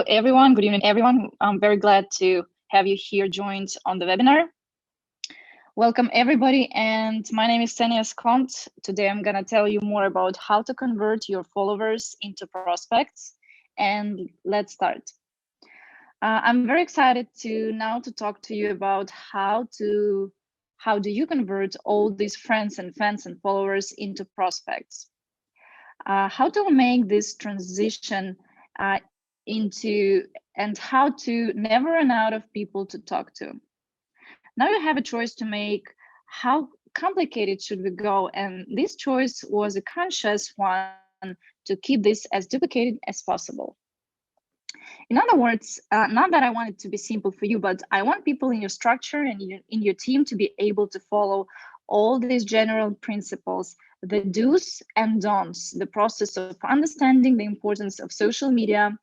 everyone. Good evening, everyone. I'm very glad to have you here joined on the webinar. Welcome, everybody. And my name is Ksenia Eskont. Today, I'm going to tell you more about how to convert your followers into prospects. And let's start. I'm very excited to talk to you about how do you convert all these friends and fans and followers into prospects. How to make this transition and how to never run out of people to talk to. Now you have a choice to make. How complicated should we go? And this choice was a conscious one to keep this as duplicated as possible. In other words, not that I want it to be simple for you, but I want people in your structure and in your team to be able to follow all these general principles, the do's and don'ts, the process of understanding the importance of social media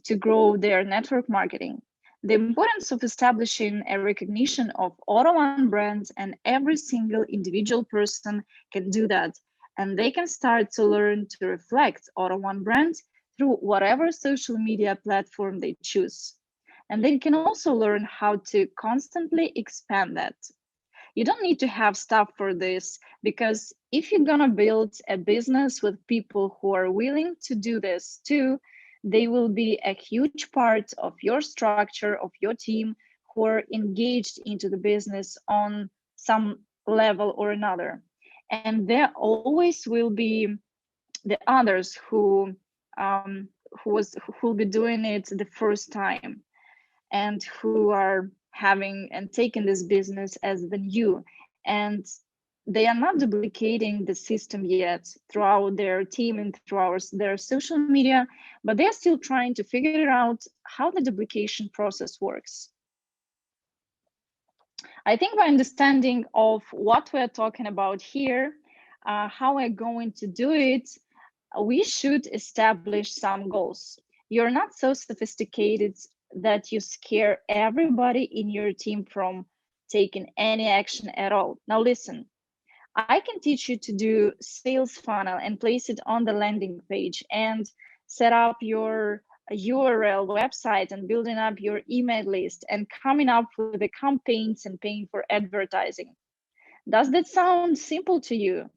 to grow their network marketing, the importance of establishing a recognition of AUTO1 brands, and every single individual person can do that. And they can start to learn to reflect AUTO1 brands through whatever social media platform they choose. And they can also learn how to constantly expand that. You don't need to have staff for this, because if you're gonna build a business with people who are willing to do this too, they will be a huge part of your structure, of your team, who are engaged into the business on some level or another. And there always will be the others who will be doing it the first time, and who are having and taking this business as the new, and they are not duplicating the system yet throughout their team and throughout their social media, but they're still trying to figure out how the duplication process works. I think by understanding of what we're talking about here, how we're going to do it, we should establish some goals. You're not so sophisticated that you scare everybody in your team from taking any action at all. Now listen, I can teach you to do sales funnel and place it on the landing page and set up your URL website and building up your email list and coming up with the campaigns and paying for advertising. Does that sound simple to you?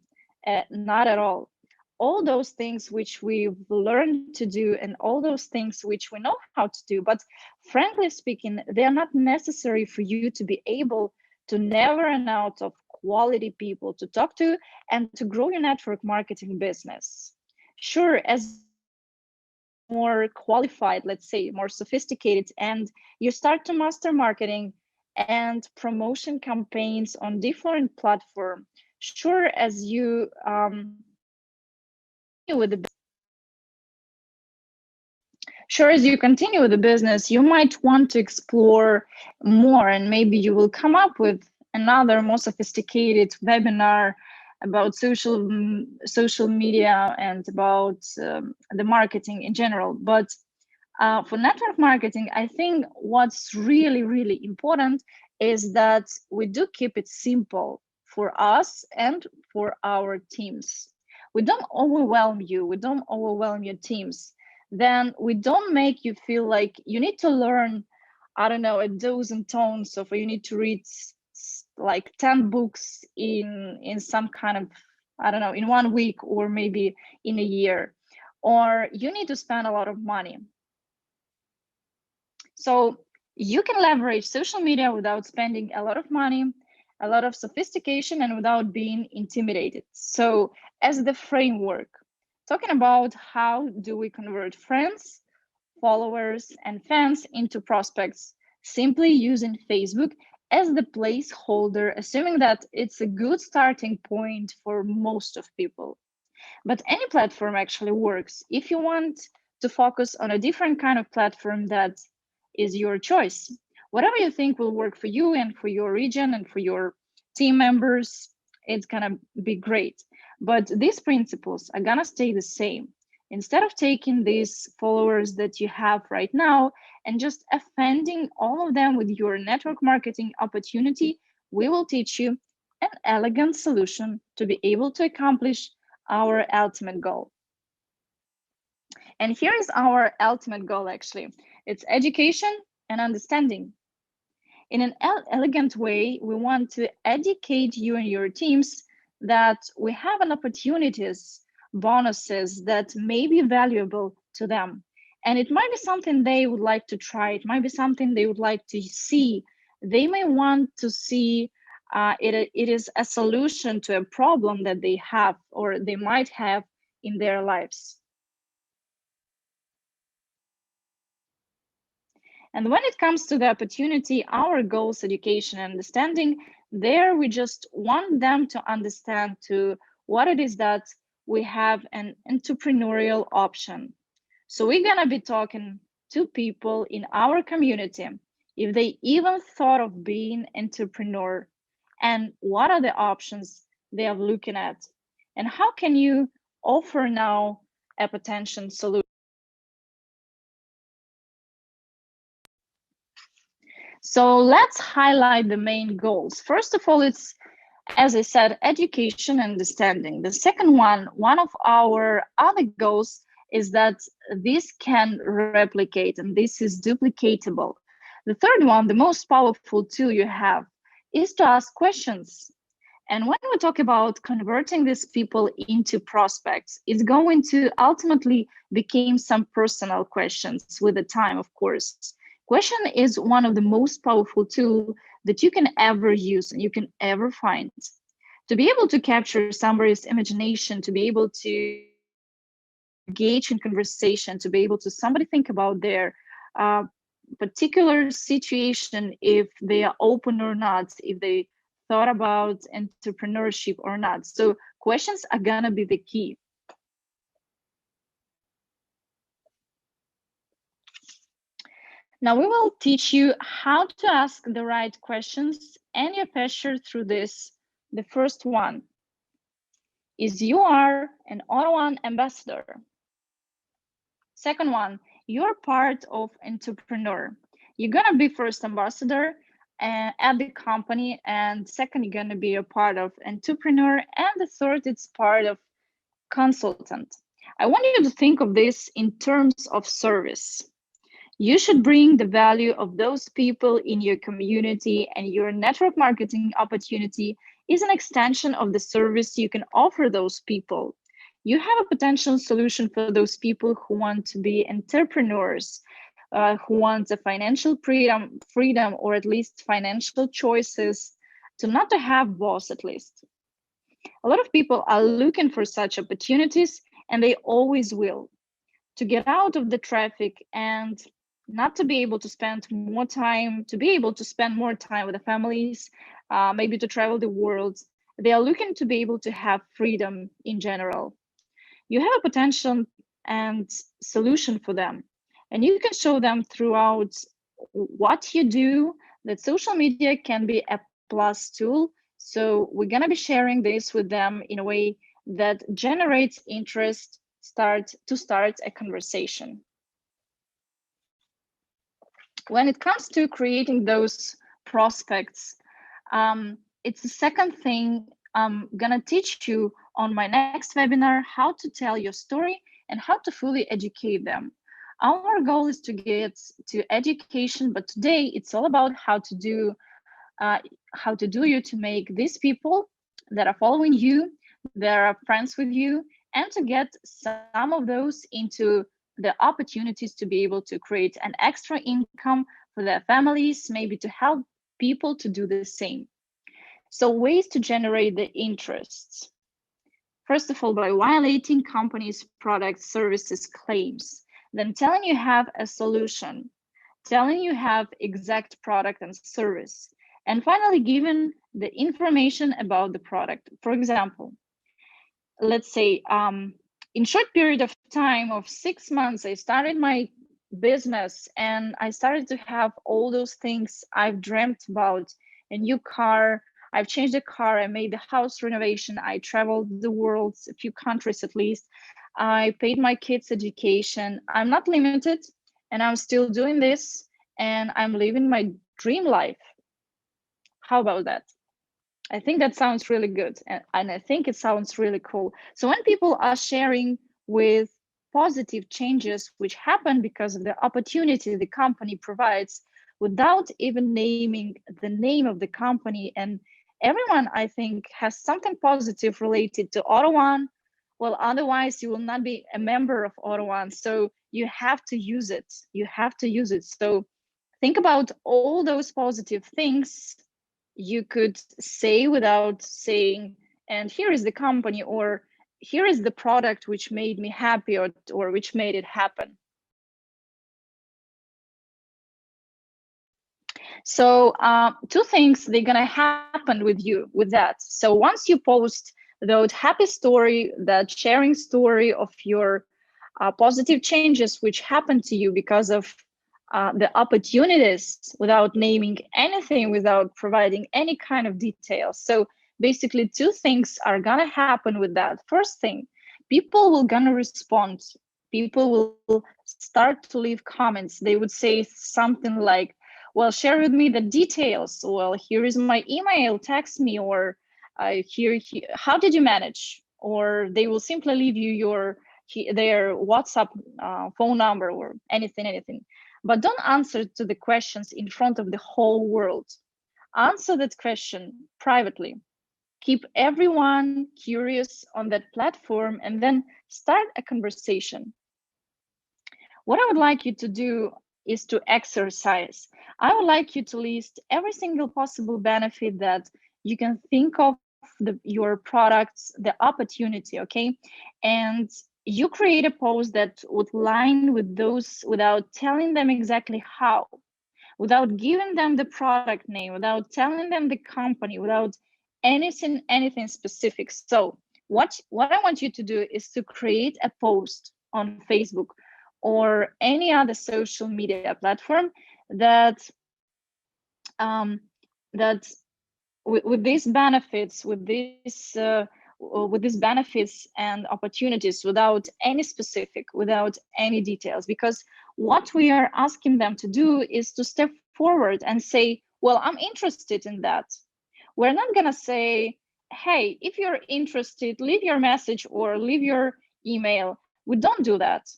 Not at all. All those things which we've learned to do and all those things which we know how to do, but frankly speaking, they are not necessary for you to be able to never run out of quality people to talk to and to grow your network marketing business. Sure, as more qualified, let's say more sophisticated, and you start to master marketing and promotion campaigns on different platforms, sure, as you continue with the business, you might want to explore more, and maybe you will come up with another more sophisticated webinar about social media and about the marketing in general. But for network marketing, I think what's really, really important is that we do keep it simple for us and for our teams. We don't overwhelm you. We don't overwhelm your teams. Then we don't make you feel like you need to learn, I don't know, a dozen tones of, or you need to read like 10 books in some kind of, I don't know, in 1 week or maybe in a year, or you need to spend a lot of money. So you can leverage social media without spending a lot of money, a lot of sophistication, and without being intimidated. So as the framework, talking about how do we convert friends, followers, and fans into prospects, simply using Facebook as the placeholder, assuming that it's a good starting point for most of people. But any platform actually works. If you want to focus on a different kind of platform, that is your choice. Whatever you think will work for you and for your region and for your team members, it's gonna be great. But these principles are gonna stay the same. Instead of taking these followers that you have right now and just offending all of them with your network marketing opportunity, we will teach you an elegant solution to be able to accomplish our ultimate goal. And here is our ultimate goal, actually. It's education and understanding. In an elegant way, we want to educate you and your teams that we have an opportunities, bonuses that may be valuable to them. And it might be something they would like to try. It might be something they would like to see. They may want to see it is a solution to a problem that they have or they might have in their lives. And when it comes to the opportunity, our goals, education, and understanding, there we just want them to understand to what it is that we have an entrepreneurial option. So we're gonna be talking to people in our community if they even thought of being entrepreneur and what are the options they are looking at and how can you offer now a potential solution. So let's highlight the main goals. First of all, it's, as I said, education and understanding. The second one of our other goals is that this can replicate and this is duplicatable. The third one, the most powerful tool you have, is to ask questions. And when we talk about converting these people into prospects, it's going to ultimately become some personal questions with the time, of course. Question is one of the most powerful tools that you can ever use and you can ever find. To be able to capture somebody's imagination, to be able to engage in conversation, to be able to somebody think about their particular situation, if they are open or not, if they thought about entrepreneurship or not. So questions are gonna be the key. Now we will teach you how to ask the right questions and you pressure through this. The first one is you are an Auto1 ambassador. Second one, you're part of entrepreneur. You're gonna be first ambassador at the company, and second, you're gonna be a part of entrepreneur, and the third, it's part of consultant. I want you to think of this in terms of service. You should bring the value of those people in your community, and your network marketing opportunity is an extension of the service you can offer those people. You have a potential solution for those people who want to be entrepreneurs, who want a financial freedom, or at least financial choices to not to have boss at least. A lot of people are looking for such opportunities, and they always will, to get out of the traffic and not to be able to spend more time, to be able to spend more time with the families, maybe to travel the world. They are looking to be able to have freedom in general. You have a potential and solution for them, and you can show them throughout what you do that social media can be a plus tool. So we're going to be sharing this with them in a way that generates interest to start a conversation. When it comes to creating those prospects, it's the second thing I'm gonna teach you on my next webinar, how to tell your story and how to fully educate them. Our goal is to get to education, but today it's all about how to do you to make these people that are following you, that are friends with you, and to get some of those into the opportunities to be able to create an extra income for their families, maybe to help people to do the same. So ways to generate the interests. First of all, by violating companies' product services claims, then telling you have a solution, telling you have exact product and service, and finally giving the information about the product. For example, let's say in short period of time of 6 months, I started my business and I started to have all those things I've dreamt about: a new car, I've changed the car, I made the house renovation, I traveled the world, a few countries at least, I paid my kids' education. I'm not limited and I'm still doing this and I'm living my dream life. How about that? I think that sounds really good, and I think it sounds really cool. So when people are sharing with positive changes which happen because of the opportunity the company provides without even naming the name of the company. And everyone, I think, has something positive related to AutoOne. Well, otherwise you will not be a member of AutoOne. So you have to use it. You have to use it. So think about all those positive things you could say without saying, and here is the company, or here is the product which made me happy, or which made it happen. So two things they're gonna happen with you with that. So once you post that happy story, that sharing story of your positive changes which happened to you because of the opportunities, without naming anything, without providing any kind of details. So basically two things are gonna happen with that. First thing, people will gonna respond. People will start to leave comments. They would say something like, well, share with me the details. Well, here is my email, text me, or here, how did you manage? Or they will simply leave you their WhatsApp phone number or anything. But don't answer to the questions in front of the whole world. Answer that question privately. Keep everyone curious on that platform and then start a conversation. What I would like you to do is to exercise. I would like you to list every single possible benefit that you can think of your products, the opportunity, okay? And you create a post that would line with those without telling them exactly how, without giving them the product name, without telling them the company, without anything specific. So what I want you to do is to create a post on Facebook or any other social media platform that that with these benefits, with these benefits and opportunities, without any specific, without any details. Because what we are asking them to do is to step forward and say, well, I'm interested in that. We're not gonna say, hey, if you're interested, leave your message or leave your email. We don't do that.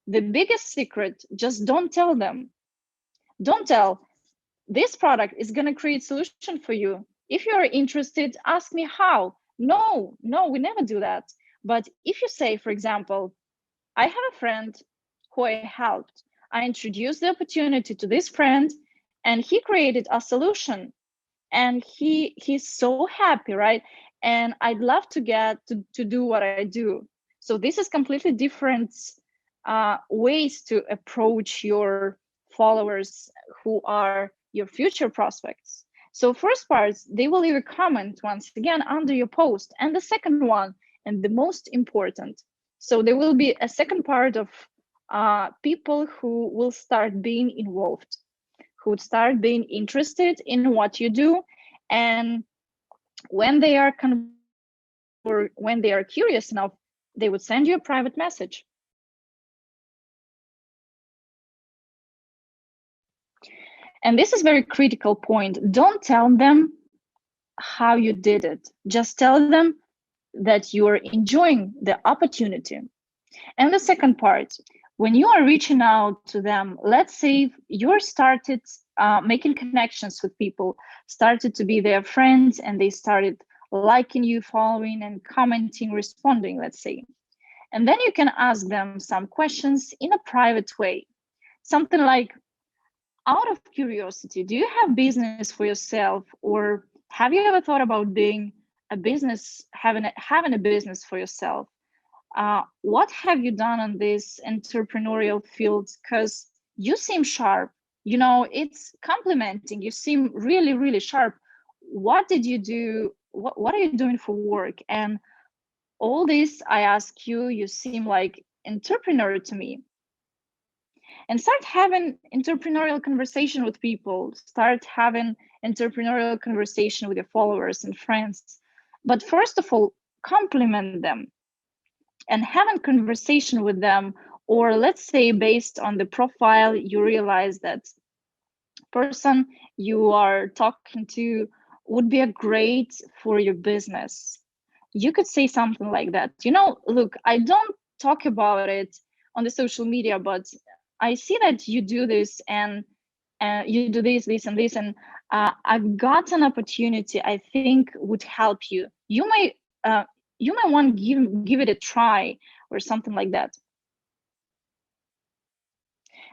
The biggest secret, just don't tell them. Don't tell, this product is going to create solution for you. If you're interested, ask me how. No, we never do that. But if you say, for example, I have a friend who I helped. I introduced the opportunity to this friend and he created a solution and he's so happy, right? And I'd love to get to do what I do. So this is completely different ways to approach your followers who are your future prospects. So first part, they will leave a comment once again under your post. And the second one, and the most important, so there will be a second part of people who will start being involved, who would start being interested in what you do. And when they are or when they are curious enough, they would send you a private message. And this is very critical point. Don't tell them how you did it. Just tell them that you are enjoying the opportunity. And the second part, when you are reaching out to them, let's say you're started making connections with people, started to be their friends, and they started liking you, following and commenting, responding, let's say. And then you can ask them some questions in a private way. Something like, out of curiosity, do you have business for yourself, or have you ever thought about being a business, having a business for yourself? What have you done on this entrepreneurial field? Because you seem sharp, you know, it's complimenting. You seem really, really sharp. What did you do? What are you doing for work? And all this, I ask you, you seem like entrepreneur to me. And start having entrepreneurial conversation with people, start having entrepreneurial conversation with your followers and friends. But first of all, compliment them and having conversation with them. Or let's say based on the profile, you realize that person you are talking to would be a great for your business. You could say something like that. You know, look, I don't talk about it on the social media, but I see that you do this, and you do this and this, and I've got an opportunity I think would help you. You may want to give it a try, or something like that.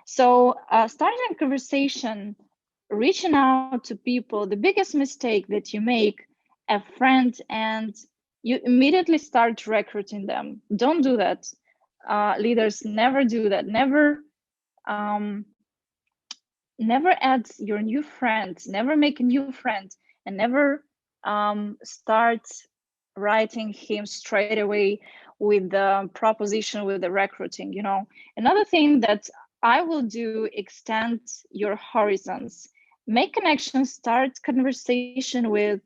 So starting a conversation, reaching out to people, the biggest mistake that you make, a friend, and you immediately start recruiting them. Don't do that. Leaders never do that. Never add your new friend, never make a new friend, and never start writing him straight away with the proposition, with the recruiting. Another thing that I will do, extend your horizons, make connections, start conversation with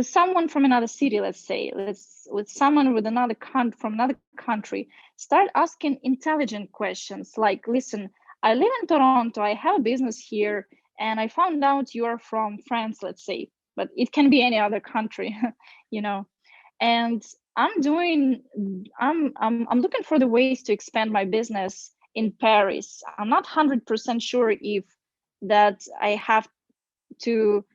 someone from another city, let's say, with someone with from another country. Start asking intelligent questions like, listen, I live in Toronto, I have a business here, and I found out you're from France, let's say, but it can be any other country, and I'm looking for the ways to expand my business in Paris. I'm not 100% sure if that I have to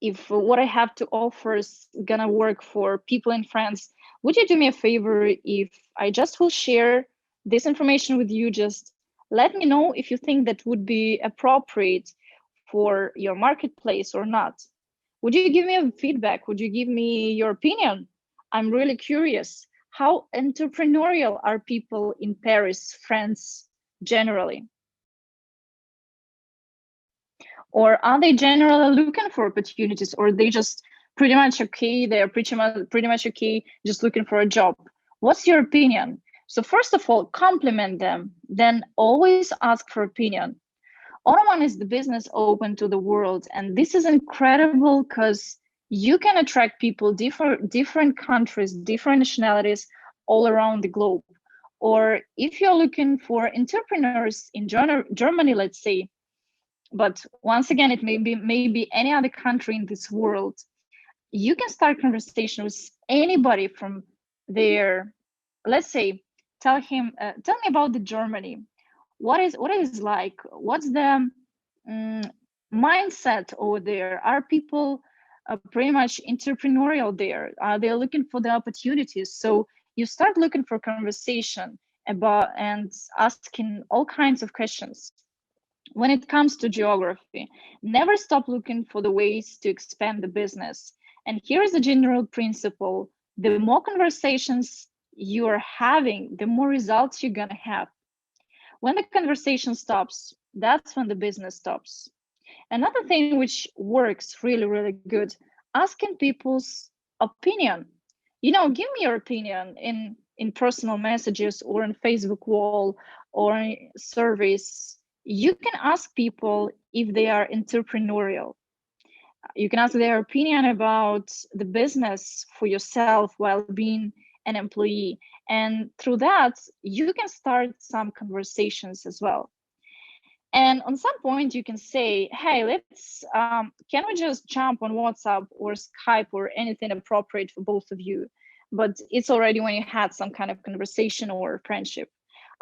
if what I have to offer is gonna work for people in France. Would you do me a favor if I just will share this information with you? Just let me know if you think that would be appropriate for your marketplace or not. Would you give me a feedback? Would you give me your opinion? I'm really curious. How entrepreneurial are people in Paris, France, generally? Or are they generally looking for opportunities, or they just pretty much okay? They're pretty much okay, just looking for a job. What's your opinion? So first of all, compliment them, then always ask for opinion. Ottoman is the business open to the world, and this is incredible because you can attract people, different countries, different nationalities all around the globe. Or if you're looking for entrepreneurs in Germany, let's say, but once again, it may be any other country in this world, you can start conversation with anybody from there. Let's say, tell me about the Germany. What is like? What's the mindset over there? Are people pretty much entrepreneurial there? Are they looking for the opportunities? So you start looking for conversation about and asking all kinds of questions. When it comes to geography, never stop looking for the ways to expand the business. And here's a general principle: the more conversations you are having, the more results you're gonna have. When the conversation stops, that's when the business stops. Another thing which works really, really good, asking people's opinion. Give me your opinion in personal messages or in Facebook wall or in surveys. You can ask people if they are entrepreneurial. You can ask their opinion about the business for yourself while being an employee. And through that, you can start some conversations as well. And on some point, you can say, hey, can we just jump on WhatsApp or Skype or anything appropriate for both of you? But it's already when you had some kind of conversation or friendship.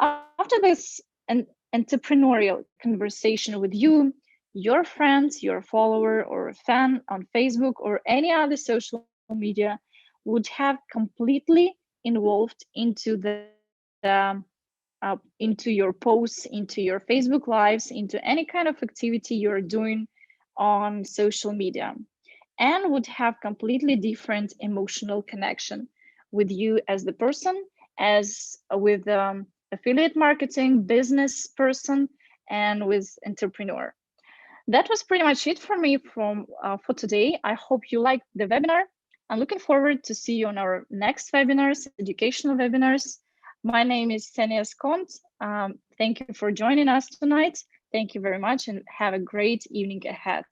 After this, an entrepreneurial conversation with you, your friends, your follower or a fan on Facebook or any other social media would have completely involved into into your posts, into your Facebook lives, into any kind of activity you're doing on social media, and would have completely different emotional connection with you as the person, as with affiliate marketing, business person, and with entrepreneur. That was pretty much it for me for today. I hope you liked the webinar. I'm looking forward to see you on our next webinars, educational webinars. My name is Ksenia Eskont. Thank you for joining us tonight. Thank you very much and have a great evening ahead.